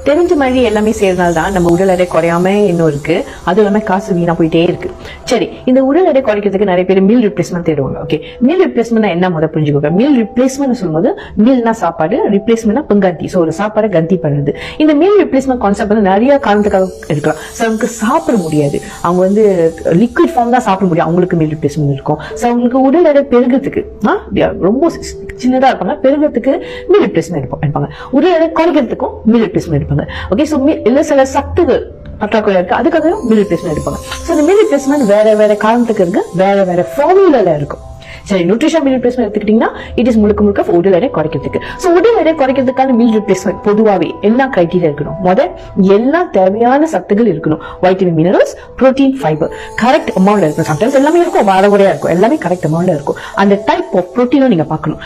தெரிஞ்ச மாதிரி எல்லாமே செய்யறதுனால தான் நம்ம உடல் எடை குறையாம இன்னும் இருக்கு. அதுவும் இல்லாம காசு வீணா போயிட்டே இருக்கு. சரி, இந்த உடல் எடை குறைக்கிறதுக்கு நிறைய பேர் மீல் ரிப்ளேஸ்மெண்ட் தேடுவாங்க. ஓகே, மீல் ரிப்ளேஸ்மெண்ட் என்ன முதல் புரிஞ்சுக்கோங்க. மீல் ரிப்ளேஸ்மெண்ட் சொல்லும்போது மீல்னா சாப்பாடு, ரிப்ளேஸ்மெண்ட்னா பங்கந்தி. ஸோ ஒரு சாப்பாடை கந்தி பண்ணுது. இந்த மீல் ரிப்ளேஸ்மெண்ட் கான்செப்ட் வந்து நிறைய காரணத்துக்காக இருக்கலாம். ஸோ அவங்களுக்கு சாப்பிட முடியாது, அவங்க வந்து லிக்விட் ஃபார்ம் தான் சாப்பிட முடியும், அவங்களுக்கு மீல் ரிப்ளேஸ்மெண்ட் இருக்கும். ஸோ அவங்களுக்கு உடல் எடை பெருகிறதுக்கு ரொம்ப சின்னதா இருப்பாங்க, பெருகிறதுக்கு மீல் ரிப்ளேஸ்மெண்ட் எடுப்பாங்க. உடல் எடை குறைக்கிறதுக்கும் மீல் ரிப்ளேஸ்மெண்ட் எடுப்பாங்க. ஓகே, ஸோ இல்ல சில சத்துகள் பற்றாக்குறை இருக்கு, அதுக்காக மீல் ரிப்ளேஸ்மெண்ட் எடுப்பாங்க. ஸோ இந்த மீல் ரிப்ளேஸ்மெண்ட் வேற வேற காரணத்துக்கு இருக்கு, வேற வேற ஃபார்முலால இருக்கும். சரி, நியூட்ரிஷன் மீல் ரிப்ளேஸ்மெண்ட் எடுத்துக்கிட்டீங்கன்னா இட் இஸ் முழுக்க உடல் எடை குறைக்கிறதுக்கு. ஸோ உடல் எடை குறைக்கிறதுக்கான மீல் ரிப்ளேஸ்மெண்ட் பொதுவாகவே என்ன கிரைட்டீரியா இருக்கணும்? முதல், எல்லா தேவையான சத்துகள் இருக்கணும். Vitamin, minerals, protein, fibre correct அமௌண்ட்ல இருக்கும். சம்டைம்ஸ் எல்லாமே இருக்கும், வாரகுறையா இருக்கும், எல்லாமே கரெக்ட் அமௌண்ட்ல இருக்கும். அந்த டைப் ஆஃப் புரோட்டீனும் நீங்க பார்க்கணும்.